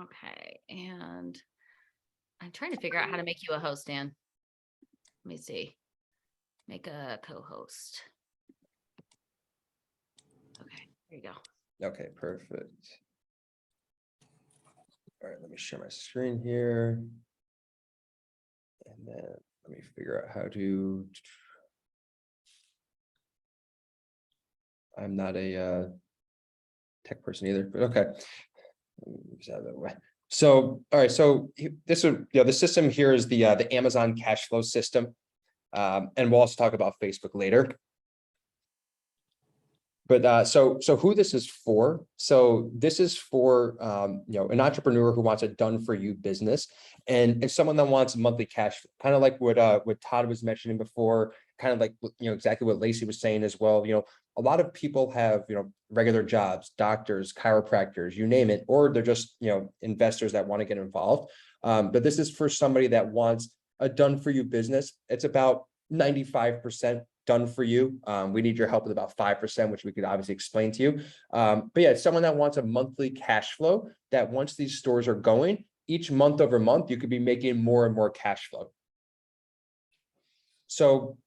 Okay. And I'm trying to figure out how to make you a host, Dan. Let me see. Make a co-host. Okay, there you go. Okay, perfect. All right, let me share my screen here. And then let me figure out how to. I'm not a tech person either, but okay. Move this out of the way. So, all right, so this would, the system here is the Amazon cash flow system. And we'll also talk about Facebook later. But so who this is for? So this is for an entrepreneur who wants a done for you business, and someone that wants monthly cash, kind of like what Todd was mentioning before, kind of like exactly what Lacey was saying as well. A lot of people have regular jobs, doctors, chiropractors, you name it, or they're just investors that want to get involved. But this is for somebody that wants a done for you business. It's about 95% done for you. We need your help with about 5%, which we could obviously explain to you. But yeah, someone that wants a monthly cash flow, that once these stores are going, each month over month, you could be making more and more cash flow. So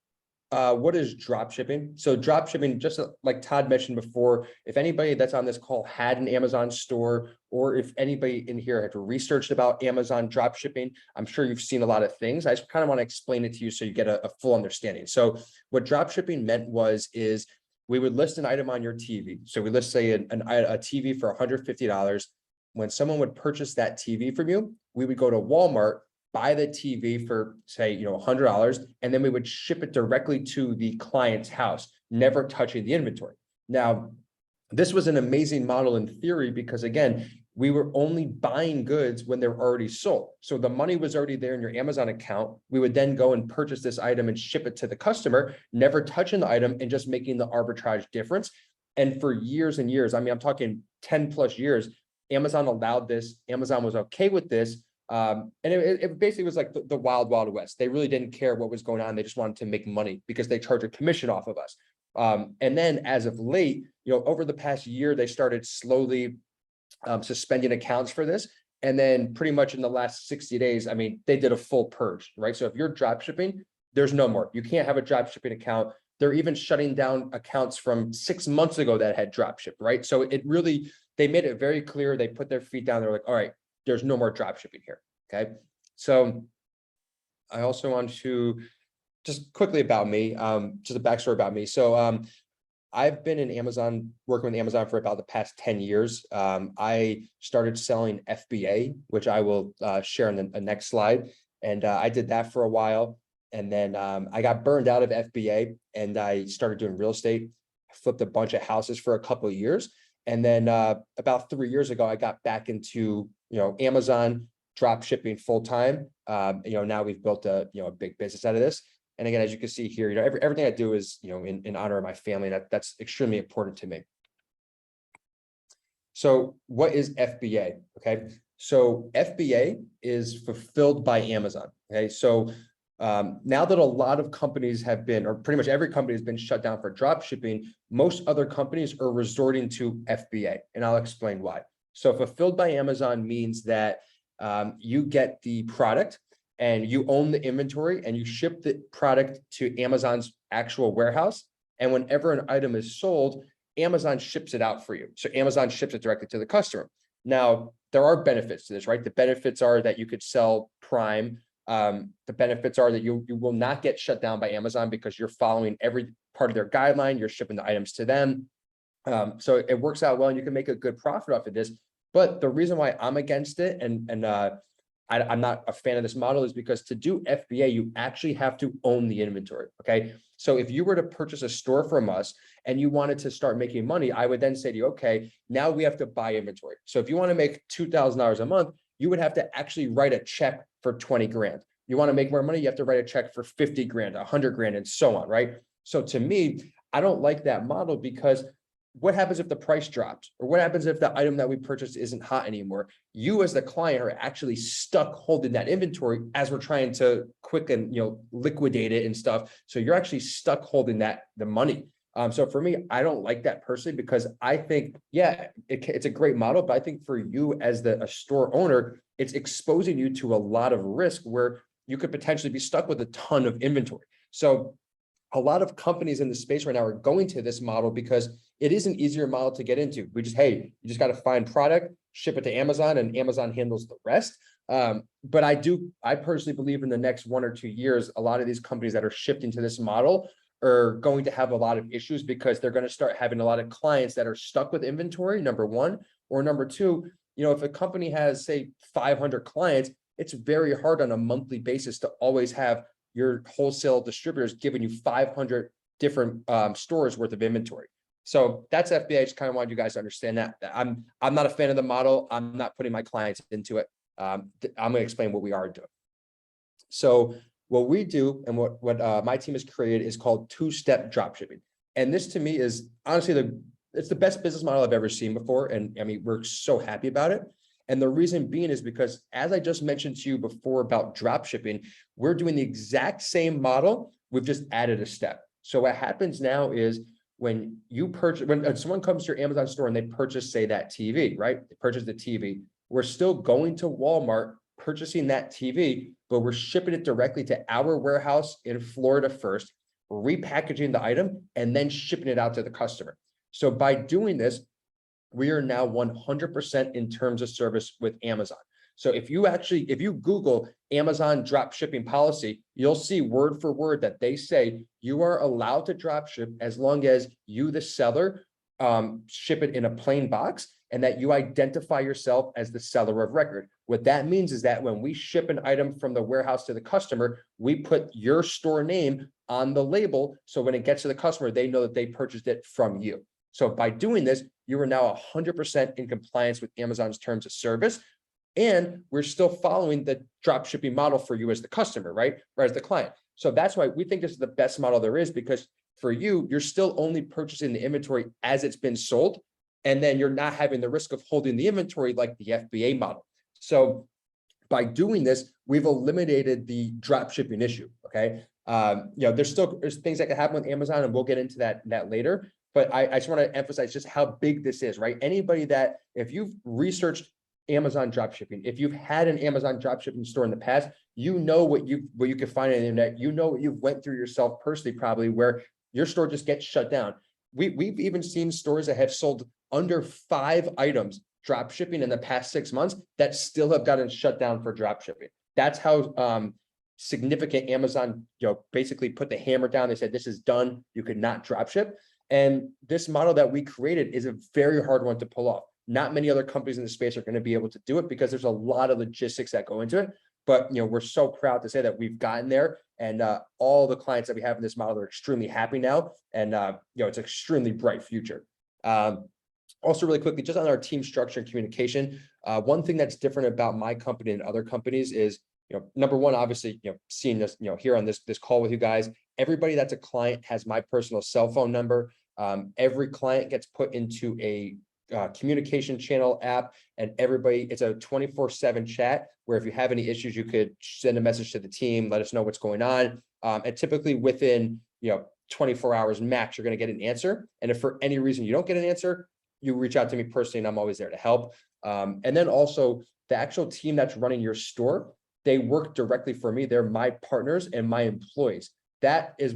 what is drop shipping? So drop shipping, just like Todd mentioned before, if anybody that's on this call had an Amazon store, or if anybody in here had researched about Amazon drop shipping, I'm sure you've seen a lot of things. I just kind of want to explain it to you so you get a full understanding. So what drop shipping meant is we would list an item on your TV. So we list, say, a TV for $150. When someone would purchase that TV from you, we would go to Walmart, buy the TV for, say, $100, and then we would ship it directly to the client's house, never touching the inventory. Now, this was an amazing model in theory because, again, we were only buying goods when they were already sold. So the money was already there in your Amazon account. We would then go and purchase this item and ship it to the customer, never touching the item and just making the arbitrage difference. And for years and years, I mean, I'm talking 10 plus years, Amazon allowed this. Amazon was okay with this. And it basically was like the wild, wild west. They really didn't care what was going on. They just wanted to make money because they charge a commission off of us. And then as of late, over the past year, they started slowly suspending accounts for this. And then pretty much in the last 60 days, I mean, they did a full purge, right? So if you're drop shipping, there's no more. You can't have a drop shipping account. They're even shutting down accounts from 6 months ago that had drop shipped, right? So they made it very clear. They put their feet down. They're like, all right, there's no more drop shipping here. Okay. So I also want to just quickly about me, just a backstory about me. So I've been in Amazon, working with Amazon for about the past 10 years. I started selling FBA, which I will share in the next slide. And I did that for a while. And then I got burned out of FBA and I started doing real estate. I flipped a bunch of houses for a couple of years. And then about 3 years ago, I got back into Amazon drop shipping full time. Now we've built a big business out of this. And again, as you can see here, everything I do is in honor of my family. That's extremely important to me. So what is FBA? Okay, so FBA is fulfilled by Amazon. Okay, so now that a lot of companies have been, or pretty much every company has been shut down for drop shipping, most other companies are resorting to FBA, and I'll explain why. So fulfilled by Amazon means that you get the product and you own the inventory and you ship the product to Amazon's actual warehouse. And whenever an item is sold, Amazon ships it out for you. So Amazon ships it directly to the customer. Now, there are benefits to this, right? The benefits are that you could sell Prime. The benefits are that you will not get shut down by Amazon because you're following every part of their guideline. You're shipping the items to them. So it works out well and you can make a good profit off of this. But the reason why I'm against it and I'm not a fan of this model is because to do FBA, you actually have to own the inventory, okay? So if you were to purchase a store from us and you wanted to start making money, I would then say to you, okay, now we have to buy inventory. So if you want to make $2,000 a month, you would have to actually write a check for 20 grand. You want to make more money, you have to write a check for 50 grand, 100 grand, and so on, right? So to me, I don't like that model because what happens if the price drops? Or what happens if the item that we purchased isn't hot anymore? You as the client are actually stuck holding that inventory as we're trying to quick and liquidate it and stuff. So you're actually stuck holding the money. So for me, I don't like that personally because I think, yeah, it's a great model, but I think for you as a store owner, it's exposing you to a lot of risk where you could potentially be stuck with a ton of inventory. So a lot of companies in the space right now are going to this model because it is an easier model to get into. Hey, you just got to find product, ship it to Amazon, and Amazon handles the rest. But I personally believe in the next 1 or 2 years, a lot of these companies that are shifting to this model are going to have a lot of issues because they're going to start having a lot of clients that are stuck with inventory, number one, or number two, if a company has, say, 500 clients, it's very hard on a monthly basis to always have your wholesale distributors giving you 500 different stores worth of inventory. So that's FBA. I just kind of wanted you guys to understand that. I'm not a fan of the model. I'm not putting my clients into it. I'm going to explain what we are doing. So what we do and what my team has created is called two-step dropshipping. And this to me is honestly it's the best business model I've ever seen before. And I mean, we're so happy about it. And the reason being is because, as I just mentioned to you before about dropshipping, we're doing the exact same model. We've just added a step. So what happens now is when someone comes to your Amazon store and they purchase, say, that TV, right? They purchase the TV. We're still going to Walmart, purchasing that TV, but we're shipping it directly to our warehouse in Florida first, repackaging the item, and then shipping it out to the customer. So by doing this, we are now 100% in terms of service with Amazon. So if you Google Amazon drop shipping policy, you'll see word for word that they say you are allowed to drop ship as long as you, the seller, ship it in a plain box and that you identify yourself as the seller of record. What that means is that when we ship an item from the warehouse to the customer, we put your store name on the label. So when it gets to the customer, they know that they purchased it from you. So by doing this, you are now 100% in compliance with Amazon's terms of service. And we're still following the drop shipping model for you as the customer, right? Or as the client. So that's why we think this is the best model there is, because for you, you're still only purchasing the inventory as it's been sold. And then you're not having the risk of holding the inventory like the FBA model. So by doing this, we've eliminated the drop shipping issue. Okay. There's things that can happen with Amazon, and we'll get into that later. But I just want to emphasize just how big this is, right? Anybody that, if you've researched Amazon dropshipping, if you've had an Amazon dropshipping store in the past, you know what you can find on the internet. You know what you've went through yourself personally, probably, where your store just gets shut down. We've even seen stores that have sold under 5 items drop shipping in the past 6 months that still have gotten shut down for drop shipping. That's how significant Amazon, basically put the hammer down. They said, this is done. You could not drop ship. And this model that we created is a very hard one to pull off. Not many other companies in the space are going to be able to do it because there's a lot of logistics that go into it. But we're so proud to say that we've gotten there, and all the clients that we have in this model are extremely happy now, and it's an extremely bright future. Also, really quickly, just on our team structure and communication, one thing that's different about my company and other companies is, number one, obviously, seeing this, here on this call with you guys, everybody that's a client has my personal cell phone number. Every client gets put into a communication channel app, and it's a 24/7 chat where if you have any issues, you could send a message to the team, let us know what's going on. And typically within 24 hours max, you're going to get an answer. And if for any reason you don't get an answer, you reach out to me personally, and I'm always there to help. And then also the actual team that's running your store, they work directly for me. They're my partners and my employees. That is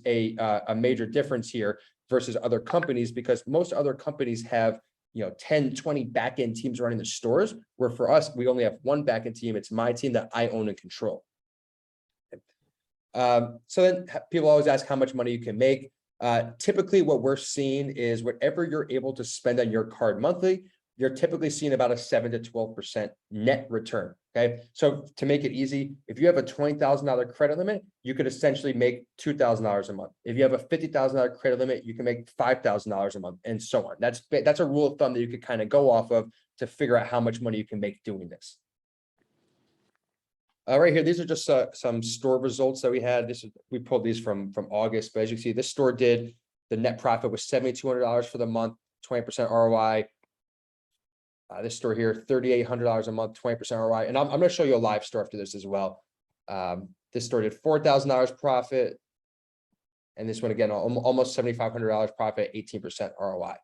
a major difference here versus other companies, because most other companies have 10, 20 backend teams running the stores, where for us, we only have one backend team. It's my team that I own and control. So then people always ask how much money you can make. Typically what we're seeing is whatever you're able to spend on your card monthly, you're typically seeing about a 7 to 12% net return. Okay. So to make it easy, if you have a $20,000 credit limit, you could essentially make $2,000 a month. If you have a $50,000 credit limit, you can make $5,000 a month, and so on. That's a rule of thumb that you could kind of go off of to figure out how much money you can make doing this. Right here, these are just some store results that we had. We pulled these from August, but as you can see, this store the net profit was $7,200 for the month, 20% ROI. This store here, $3,800 a month, 20% ROI. And I'm going to show you a live store after this as well. This store did $4,000 profit. And this one, again, almost $7,500 profit, 18% ROI.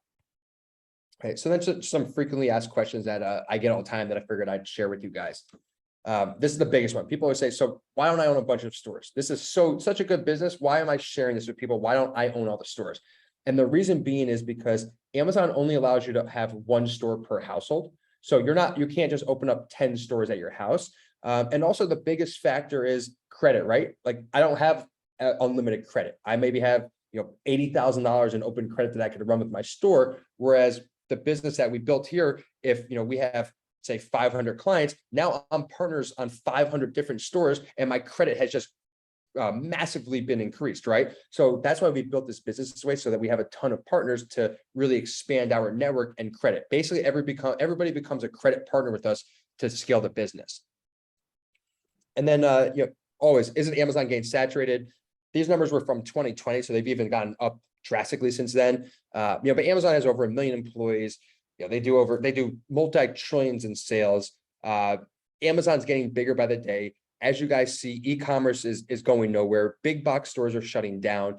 Okay, so that's just some frequently asked questions that I get all the time that I figured I'd share with you guys. This is the biggest one. People always say, so why don't I own a bunch of stores? This is such a good business. Why am I sharing this with people? Why don't I own all the stores? And the reason being is because Amazon only allows you to have one store per household. So you can't just open up 10 stores at your house. And also the biggest factor is credit, right? Like I don't have unlimited credit. I maybe have, $80,000 in open credit that I could run with my store. Whereas the business that we built here, if, we have say 500 clients, now I'm partners on 500 different stores and my credit has just massively been increased, right? So that's why we built this business this way, so that we have a ton of partners to really expand our network and credit. Basically, everybody becomes a credit partner with us to scale the business. And then, always, isn't Amazon getting saturated? These numbers were from 2020, so they've even gotten up drastically since then. But Amazon has over 1 million employees. They do multi-trillions in sales. Amazon's getting bigger by the day. As you guys see, e-commerce is going nowhere. Big box stores are shutting down.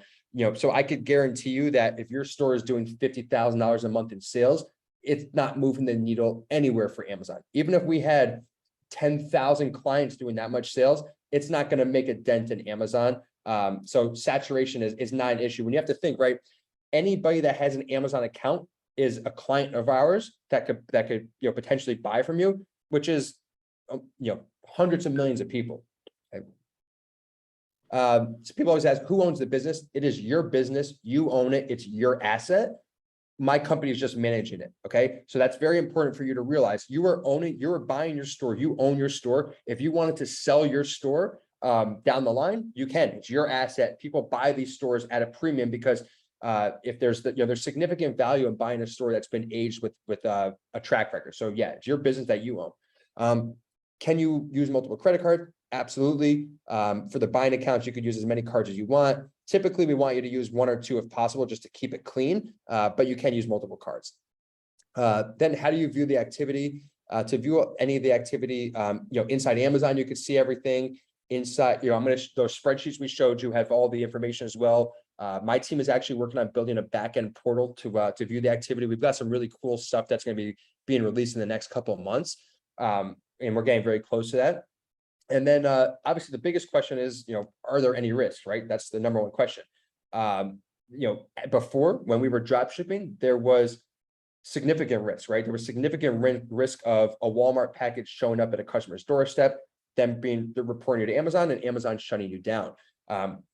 So I could guarantee you that if your store is doing $50,000 a month in sales, it's not moving the needle anywhere for Amazon. Even if we had 10,000 clients doing that much sales, it's not going to make a dent in Amazon. So saturation is not an issue. When you have to think, right, anybody that has an Amazon account is a client of ours that could potentially buy from you, which is hundreds of millions of people. Okay. So people always ask, who owns the business? It is your business. You own it. It's your asset. My company is just managing it. Okay. So that's very important for you to realize. You are buying your store. You own your store. If you wanted to sell your store down the line, you can. It's your asset. People buy these stores at a premium because if there's there's significant value in buying a store that's been aged with a track record. So yeah, it's your business that you own. Can you use multiple credit cards? Absolutely. For the buying accounts, you could use as many cards as you want. Typically, we want you to use 1 or 2 if possible, just to keep it clean, but you can use multiple cards. Then how do you view the activity? To view any of the activity, inside Amazon, you can see everything. Inside, those spreadsheets we showed you have all the information as well. My team is actually working on building a back-end portal to view the activity. We've got some really cool stuff that's going to be being released in the next couple of months. And we're getting very close to that. And then obviously the biggest question is, are there any risks, right? That's the number one question. Before, when we were drop shipping, there was significant risk, right? There was significant risk of a Walmart package showing up at a customer's doorstep, them reporting you to Amazon and Amazon shutting you down.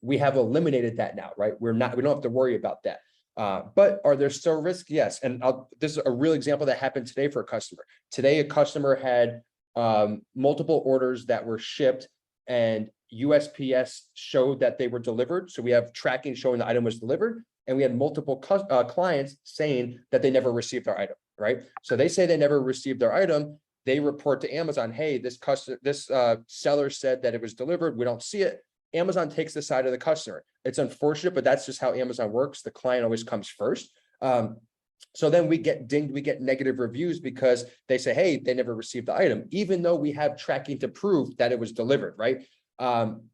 We have eliminated that now, right? We don't have to worry about that. But are there still risks? Yes. And this is a real example that happened today for a customer. Today, a customer had multiple orders that were shipped and USPS showed that they were delivered. So we have tracking showing the item was delivered, and we had multiple clients saying that they never received their item, right? So they say they never received their item. They report to Amazon, hey, this seller said that it was delivered. We don't see it. Amazon takes the side of the customer. It's unfortunate, but that's just how Amazon works. The client always comes first. So then we get dinged, we get negative reviews because they say, hey, they never received the item, even though we have tracking to prove that it was delivered, right?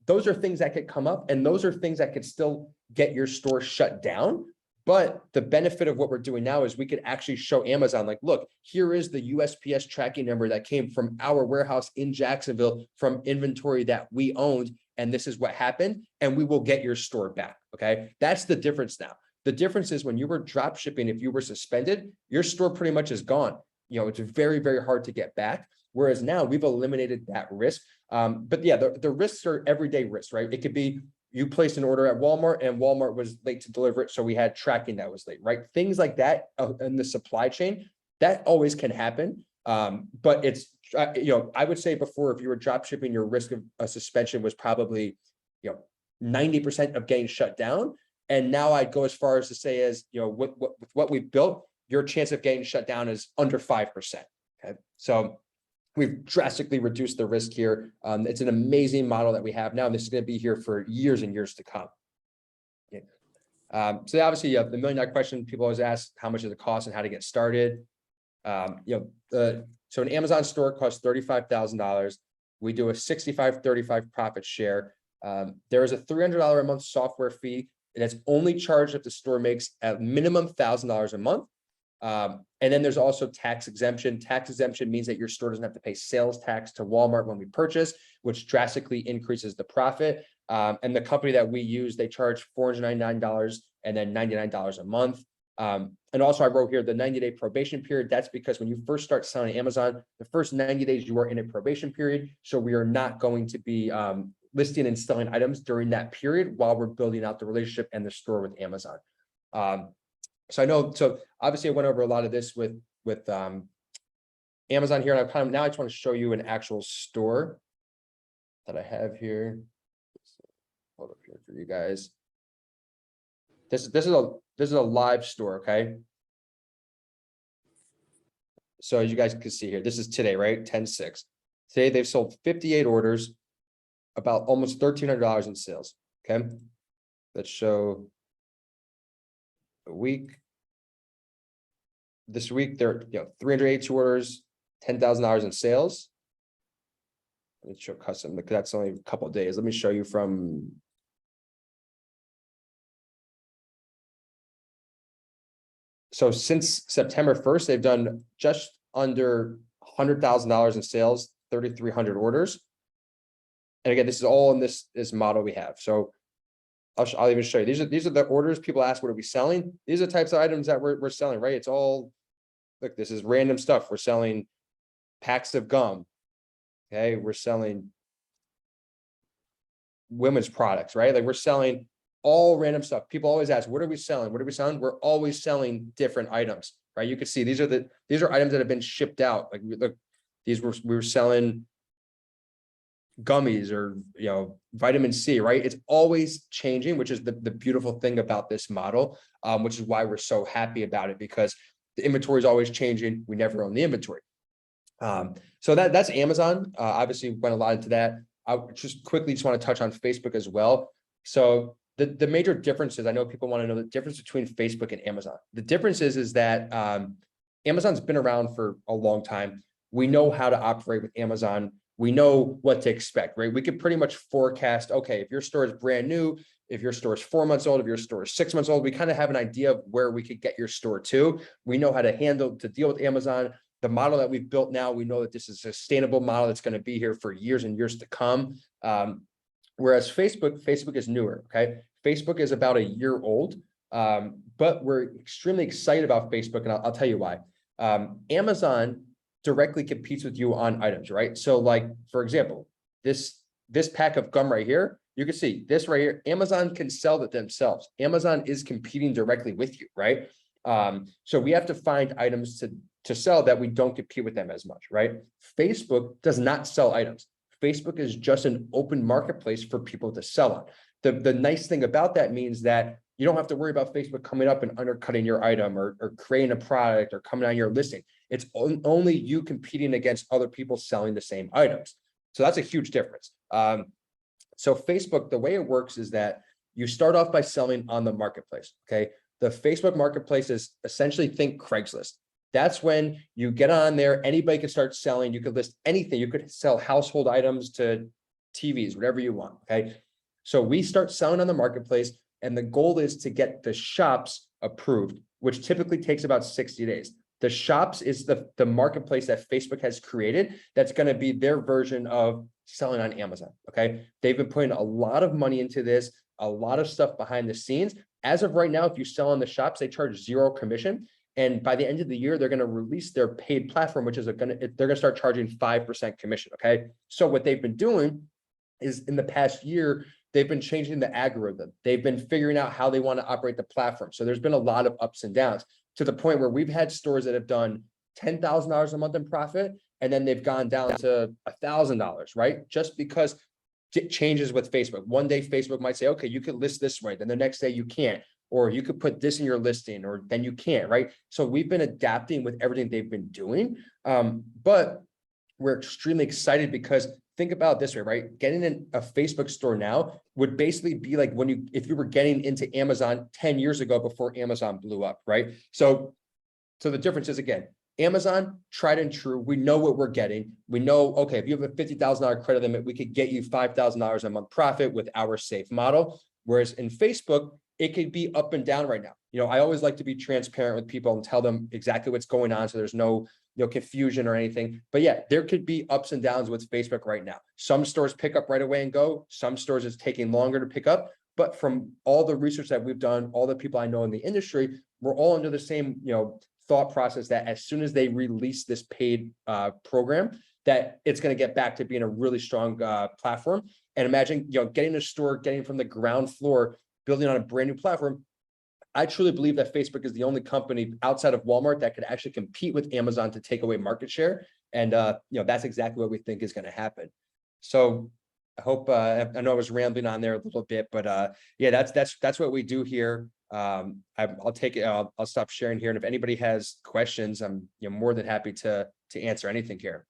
Those are things that could come up, and those are things that could still get your store shut down. But the benefit of what we're doing now is we could actually show Amazon, like, look, here is the USPS tracking number that came from our warehouse in Jacksonville from inventory that we owned, and this is what happened, and we will get your store back, okay? That's the difference now. The difference is when you were drop shipping, if you were suspended, your store pretty much is gone. It's very, very hard to get back. Whereas now we've eliminated that risk. But yeah, the risks are everyday risks, right? It could be you placed an order at Walmart and Walmart was late to deliver it. So we had tracking that was late, right? Things like that in the supply chain, that always can happen. But it's, I would say before, if you were drop shipping, your risk of a suspension was probably, 90% of getting shut down. And now I'd go as far as to say with what we've built, your chance of getting shut down is under 5%. Okay. So we've drastically reduced the risk here. It's an amazing model that we have now. And this is going to be here for years and years to come. Okay. So obviously, the $1 million question, people always ask how much does it cost and how to get started. So an Amazon store costs $35,000. We do a 65-35 profit share. There is a $300 a month software fee That's only charged if the store makes a minimum $1,000 a month. And then there's also tax exemption. Tax exemption means that your store doesn't have to pay sales tax to Walmart when we purchase, which drastically increases the profit. And the company that we use, they charge $499 and then $99 a month. And also I wrote here the 90-day probation period. That's because when you first start selling Amazon, the first 90 days you are in a probation period. So we are not going to be listing and selling items during that period while we're building out the relationship and the store with Amazon. So I know, so obviously I went over a lot of this with Amazon here, and I now I just want to show you an actual store that I have here. Hold up here for you guys. This is a live store, okay? So as you guys can see here, this is today, right? 10/6. Today they've sold 58 orders, about almost $1,300 in sales. Okay, let's show a week. This week they're 382 orders, $10,000 in sales. Let's show custom because that's only a couple of days. Let me show you from. So since September 1st, they've done just under $100,000 in sales, 3,300 orders. And again, this is all in this model we have. So I'll even show you. These are the orders. People ask, what are we selling? These are the types of items that we're selling, right? It's all, look, this is random stuff. We're selling packs of gum. Okay, we're selling women's products, right? Like we're selling all random stuff. People always ask, what are we selling? What are we selling? We're always selling different items, right? You can see these are items that have been shipped out. Like look, we were selling gummies or vitamin C, right? It's always changing, which is the beautiful thing about this model, which is why we're so happy about it, because the inventory is always changing. We never own the inventory. So that's Amazon. Obviously went a lot into that. I just quickly want to touch on Facebook as well. So the major differences, I know people want to know the difference between Facebook and Amazon. The difference is that Amazon's been around for a long time. We know how to operate with Amazon. We know what to expect, right? We could pretty much forecast, okay, if your store is brand new, if your store is 4 months old, if your store is 6 months old, we kind of have an idea of where we could get your store to. We know how to deal with Amazon. The model that we've built now, we know that this is a sustainable model that's going to be here for years and years to come. Whereas Facebook is newer, okay? Facebook is about a year old, but we're extremely excited about Facebook, and I'll tell you why. Amazon directly competes with you on items, right? So like, for example, this pack of gum right here, you can see this right here, Amazon can sell it themselves. Amazon is competing directly with you, right? So we have to find items to sell that we don't compete with them as much, right? Facebook does not sell items. Facebook is just an open marketplace for people to sell on. The nice thing about that means that you don't have to worry about Facebook coming up and undercutting your item or creating a product or coming on your listing. It's only you competing against other people selling the same items. So that's a huge difference. So Facebook, the way it works is that you start off by selling on the marketplace, okay? The Facebook marketplace is essentially, think Craigslist. That's when you get on there, anybody can start selling. You could list anything. You could sell household items to TVs, whatever you want, okay? So we start selling on the marketplace, and the goal is to get the shops approved, which typically takes about 60 days. The shops is the marketplace that Facebook has created that's going to be their version of selling on Amazon, okay? They've been putting a lot of money into this, a lot of stuff behind the scenes. As of right now, if you sell on the shops, they charge 0 commission. And by the end of the year, they're going to release their paid platform, which is they're going to start charging 5% commission, okay? So what they've been doing is in the past year, they've been changing the algorithm. They've been figuring out how they want to operate the platform. So there's been a lot of ups and downs to the point where we've had stores that have done $10,000 a month in profit, and then they've gone down to $1,000, right? Just because it changes with Facebook. One day Facebook might say, okay, you can list this way. Then the next day you can't, or you could put this in your listing, or then you can't, right? So we've been adapting with everything they've been doing. But we're extremely excited because think about it this way, right? Getting in a Facebook store now would basically be like if you were getting into Amazon 10 years ago before Amazon blew up, right? So the difference is, again, Amazon, tried and true. We know what we're getting. We know, okay, if you have a $50,000 credit limit, we could get you $5,000 a month profit with our safe model. Whereas in Facebook, it could be up and down right now. I always like to be transparent with people and tell them exactly what's going on, so there's no confusion or anything. But yeah, there could be ups and downs with Facebook right now. Some stores pick up right away and go. Some stores it's taking longer to pick up. But from all the research that we've done, all the people I know in the industry, we're all under the same, thought process that as soon as they release this paid program, that it's going to get back to being a really strong platform. And imagine, getting a store, getting from the ground floor, building on a brand new platform. I truly believe that Facebook is the only company outside of Walmart that could actually compete with Amazon to take away market share. And, that's exactly what we think is going to happen. So I hope, I know I was rambling on there a little bit, but yeah, that's what we do here. I'll take it. I'll stop sharing here. And if anybody has questions, I'm more than happy to answer anything here.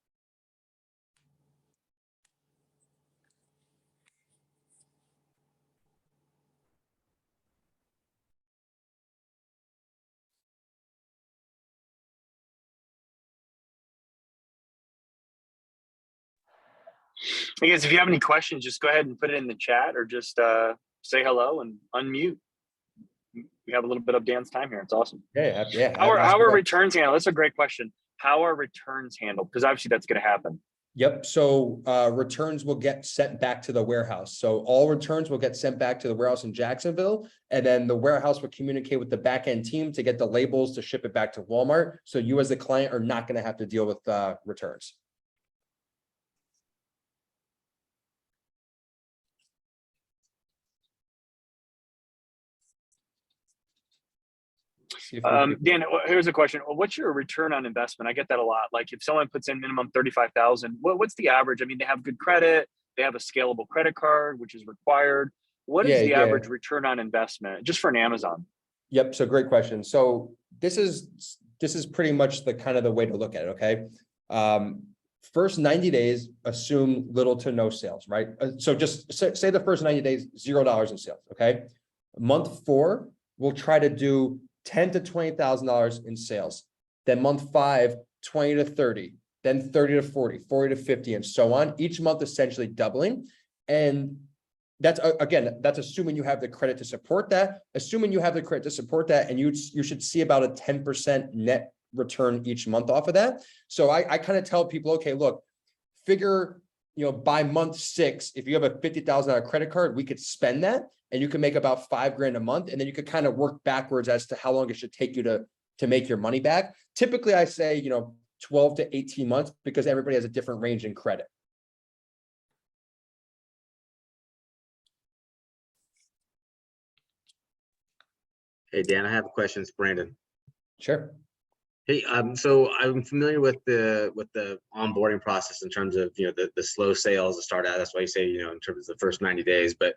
I guess if you have any questions, just go ahead and put it in the chat, or just say hello and unmute. We have a little bit of Dan's time here. It's awesome. Yeah. How are returns handled? That's a great question. How are returns handled? Because obviously that's going to happen. Yep. So returns will get sent back to the warehouse. So all returns will get sent back to the warehouse in Jacksonville, and then the warehouse will communicate with the back end team to get the labels to ship it back to Walmart. So you as the client are not going to have to deal with returns. Dan, here's a question. What's your return on investment? I get that a lot. Like if someone puts in minimum 35,000, what's the average? I mean, they have good credit, they have a scalable credit card, which is required. What is the average return on investment just for an Amazon? Yep. So great question. So this is pretty much the kind of the way to look at it. Okay. First 90 days, assume little to no sales, right? So just say the first 90 days, $0 in sales. Okay. Month 4, we'll try to do $10,000 to $20,000 in sales. Then month 5, 20 to 30, then 30 to 40, 40 to 50, and so on. Each month essentially doubling. And that's again, that's assuming you have the credit to support that. Assuming you have the credit to support that, and you should see about a 10% net return each month off of that. So I kind of tell people, okay, look, figure, by month 6, if you have a $50,000 credit card, we could spend that, and you can make about $5,000 a month. And then you could kind of work backwards as to how long it should take you to make your money back. Typically I say, 12 to 18 months, because everybody has a different range in credit. Hey, Dan, I have questions, Brandon. Sure. Hey, so I'm familiar with the onboarding process in terms of, the slow sales to start out. That's why you say, in terms of the first 90 days, but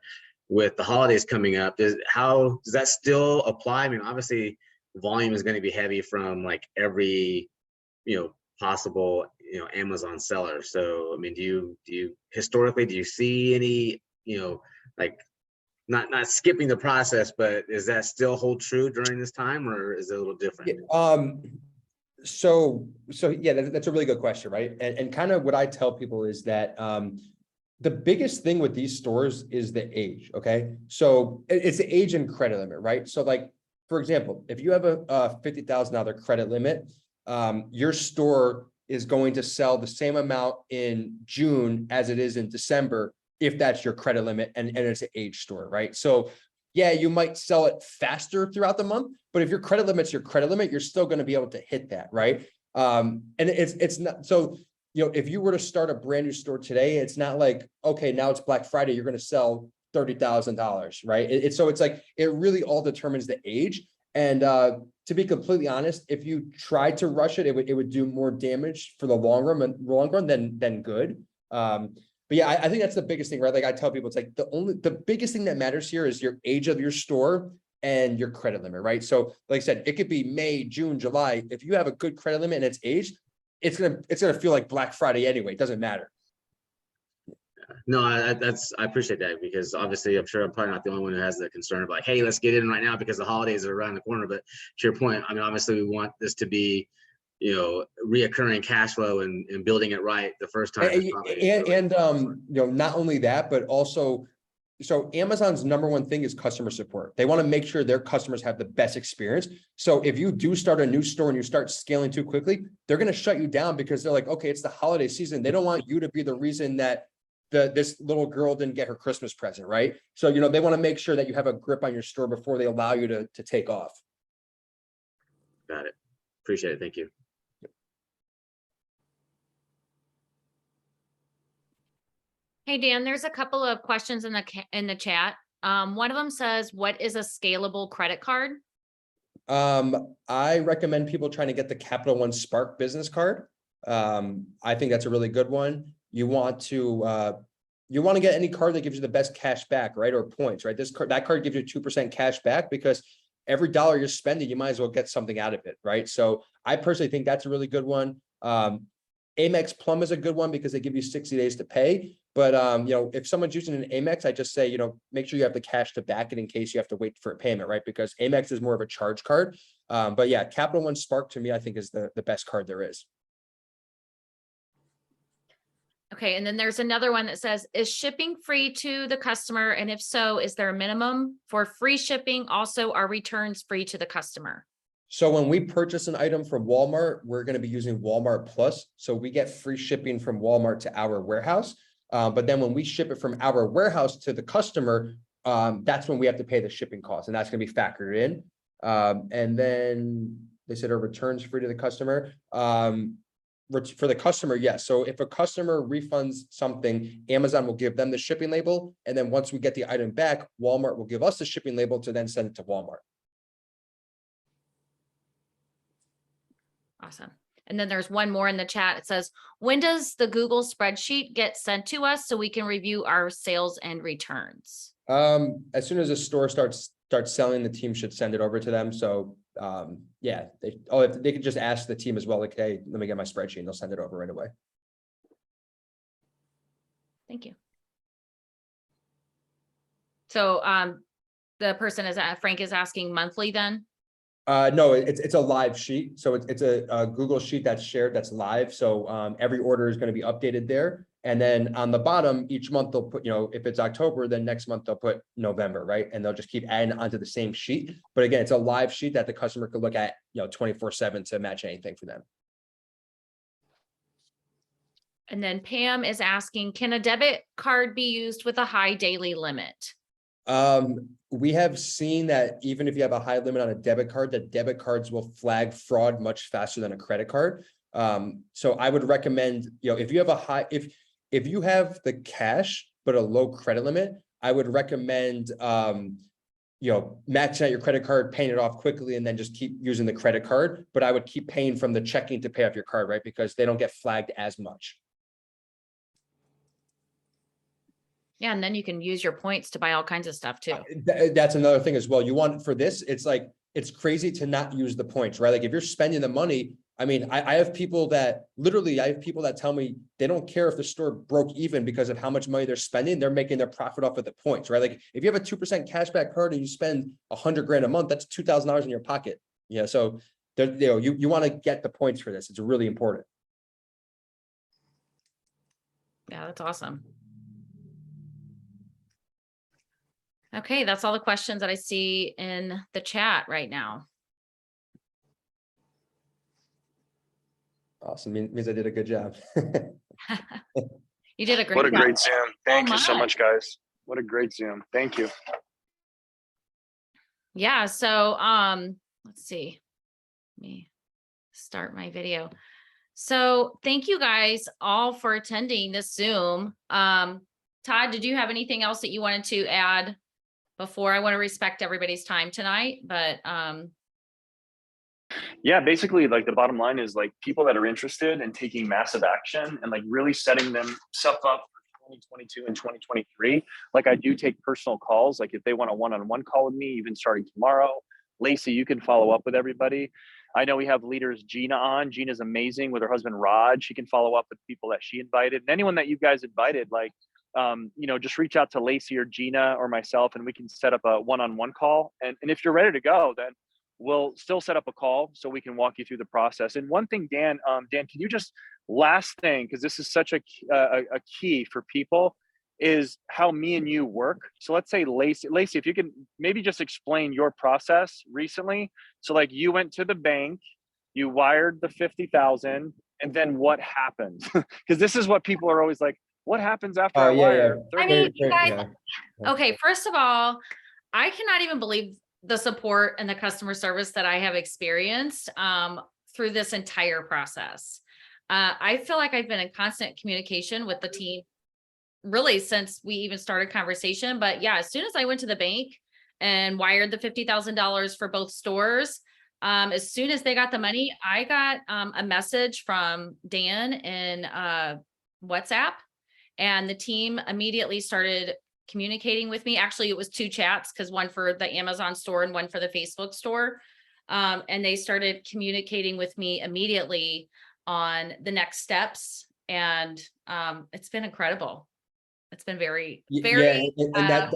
with the holidays coming up, does that still apply? I mean, obviously volume is going to be heavy from like every, possible, Amazon seller. So, I mean, do you historically, do you see any, like not skipping the process, but is that still hold true during this time, or is it a little different? So yeah, that's a really good question, right? And kind of what I tell people is that the biggest thing with these stores is the age. Okay, so it's the age and credit limit, right? So like, for example, if you have a $50,000 credit limit, your store is going to sell the same amount in June as it is in December, if that's your credit limit, and it's an age store, right? So yeah, you might sell it faster throughout the month, but if your credit limit's your credit limit, you're still going to be able to hit that, right? And it's not, so, if you were to start a brand new store today, it's not like, okay, now it's Black Friday, you're going to sell $30,000, right? So it's like, it really all determines the age. And to be completely honest, if you tried to rush it, it would do more damage for the long run than good. But yeah, I think that's the biggest thing, right? Like I tell people, it's like the biggest thing that matters here is your age of your store and your credit limit, right? So like I said, it could be May, June, July. If you have a good credit limit and it's aged, it's gonna feel like Black Friday anyway. It doesn't matter. No, I appreciate that, because obviously I'm sure I'm probably not the only one who has the concern of like, hey, let's get in right now because the holidays are around the corner. But to your point, I mean, obviously we want this to be, reoccurring cash flow and building it right the first time. And not only that, but also so Amazon's number one thing is customer support. They want to make sure their customers have the best experience. So if you do start a new store and you start scaling too quickly, they're going to shut you down because they're like, okay, it's the holiday season. They don't want you to be the reason that this little girl didn't get her Christmas present, right? So, they want to make sure that you have a grip on your store before they allow you to take off. Got it. Appreciate it. Thank you. Hey, Dan, there's a couple of questions in the chat. One of them says, what is a scalable credit card? I recommend people trying to get the Capital One Spark business card. I think that's a really good one. You want to get any card that gives you the best cash back, right? Or points, right? That card gives you 2% cash back because every dollar you're spending, you might as well get something out of it, right? So I personally think that's a really good one. Amex Plum is a good one because they give you 60 days to pay. But if someone's using an Amex, I just say, make sure you have the cash to back it in case you have to wait for a payment, right? Because Amex is more of a charge card. But yeah, Capital One Spark to me, I think is the best card there is. Okay, and then there's another one that says, is shipping free to the customer? And if so, is there a minimum for free shipping? Also, are returns free to the customer? So when we purchase an item from Walmart, we're going to be using Walmart Plus. So we get free shipping from Walmart to our warehouse. But then when we ship it from our warehouse to the customer, that's when we have to pay the shipping cost, and that's going to be factored in. And then they said our returns free to the customer. For the customer, yes. So if a customer refunds something, Amazon will give them the shipping label. And then once we get the item back, Walmart will give us the shipping label to then send it to Walmart. Awesome. And then there's one more in the chat. It says, when does the Google spreadsheet get sent to us so we can review our sales and returns? As soon as a store starts selling, the team should send it over to them. So yeah, if they could just ask the team as well, like, hey, let me get my spreadsheet, and they'll send it over right away. Thank you. So the person Frank is asking monthly then? No, it's a live sheet. So it's a Google sheet that's shared, that's live. So every order is going to be updated there. And then on the bottom, each month they'll put, if it's October, then next month they'll put November, right? And they'll just keep adding onto the same sheet. But again, it's a live sheet that the customer could look at, 24/7 to match anything for them. And then Pam is asking, can a debit card be used with a high daily limit? We have seen that even if you have a high limit on a debit card, that debit cards will flag fraud much faster than a credit card. So I would recommend, if you have if you have the cash, but a low credit limit, I would recommend, matching out your credit card, paying it off quickly, and then just keep using the credit card. But I would keep paying from the checking to pay off your card, right? Because they don't get flagged as much. Yeah, and then you can use your points to buy all kinds of stuff too. That's another thing as well. You want for this, it's crazy to not use the points, right? Like if you're spending the money, I mean, I have people that tell me they don't care if the store broke even because of how much money they're spending. They're making their profit off of the points, right? Like if you have a 2% cashback card and you spend $100,000 a month, that's $2,000 in your pocket. Yeah. So you want to get the points for this. It's really important. Yeah, that's awesome. Okay, that's all the questions that I see in the chat right now. Awesome. Means I did a good job. You did a great job. What a great Zoom. Thank you so much. much, guys. What a great Zoom. Thank you. Yeah, so let's see. Let me start my video. So thank you guys all for attending this Zoom. Todd, did you have anything else that you wanted to add before? I want to respect everybody's time tonight, but Yeah, basically like the bottom line is like people that are interested in taking massive action and like really setting themselves up for 2022 and 2023. Like I do take personal calls. Like if they want a one-on-one call with me, even starting tomorrow, Lacey, you can follow up with everybody. I know we have leaders Gina on. Gina's amazing with her husband Rod. She can follow up with people that she invited, and anyone that you guys invited, like just reach out to Lacey or Gina or myself, and we can set up a one-on-one call. And if you're ready to go, then we'll still set up a call so we can walk you through the process. And one thing, Dan, can you just last thing, because this is such a key for people, is how me and you work. So let's say Lacey, if you can maybe just explain your process recently. So like you went to the bank, you wired the 50,000, and then what happened? Because this is what people are always like, what happens after Oh, I yeah, wire? yeah. I mean, you guys, Yeah. okay, first of all, I cannot even believe the support and the customer service that I have experienced through this entire process. I feel like I've been in constant communication with the team really since we even started conversation. But yeah, as soon as I went to the bank and wired the $50,000 for both stores, as soon as they got the money, I got a message from Dan in WhatsApp, and the team immediately started communicating with me. Actually, it was 2 chats, because one for the Amazon store and one for the Facebook store. And they started communicating with me immediately on the next steps. And it's been incredible. It's been very, very, And that,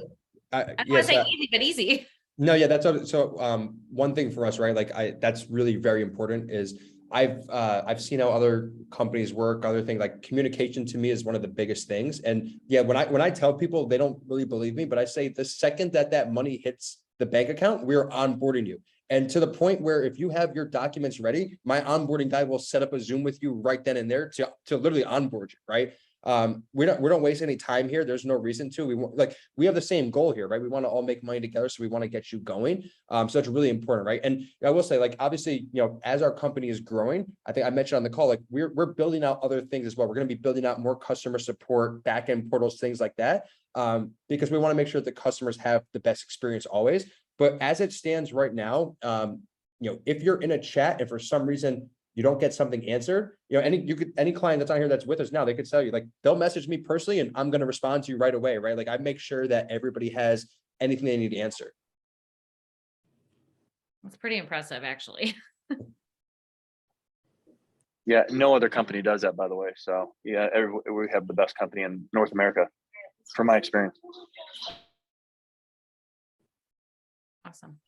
I don't want yes, to say easy, but easy. no, yeah, that's so, one thing for us, right? Like that's really very important is I've seen how other companies work, other things like communication to me is one of the biggest things. And yeah, when I tell people, they don't really believe me, but I say the second that money hits the bank account, we're onboarding you. And to the point where if you have your documents ready, my onboarding guy will set up a Zoom with you right then and there to literally onboard you, right? We don't waste any time here. There's no reason to. We have the same goal here, right? We want to all make money together, so we want to get you going. So that's really important, right? And I will say, like, obviously, as our company is growing, I think I mentioned on the call, like we're building out other things as well. We're going to be building out more customer support, back-end portals, things like that, because we want to make sure that the customers have the best experience always. But as it stands right now, if you're in a chat and for some reason you don't get something answered, any client that's on here that's with us now, they could tell you, like, they'll message me personally and I'm going to respond to you right away, right? Like I make sure that everybody has anything they need answered. It's pretty impressive, actually. Yeah, no other company does that, by the way. So yeah, we have the best company in North America, from my experience. Awesome.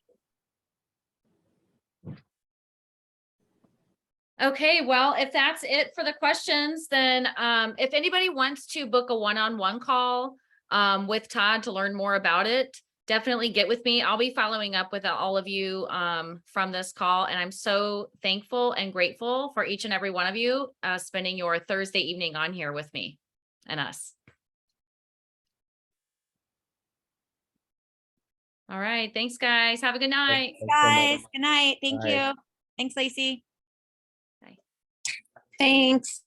Okay, well, if that's it for the questions, then if anybody wants to book a one-on-one call with Todd to learn more about it, definitely get with me. I'll be following up with all of you from this call, and I'm so thankful and grateful for each and every one of you spending your Thursday evening on here with me and us. All right, thanks, guys. Have a good night. Guys, good night. Thank Bye. you. Thanks, Lacey. Bye. Thanks.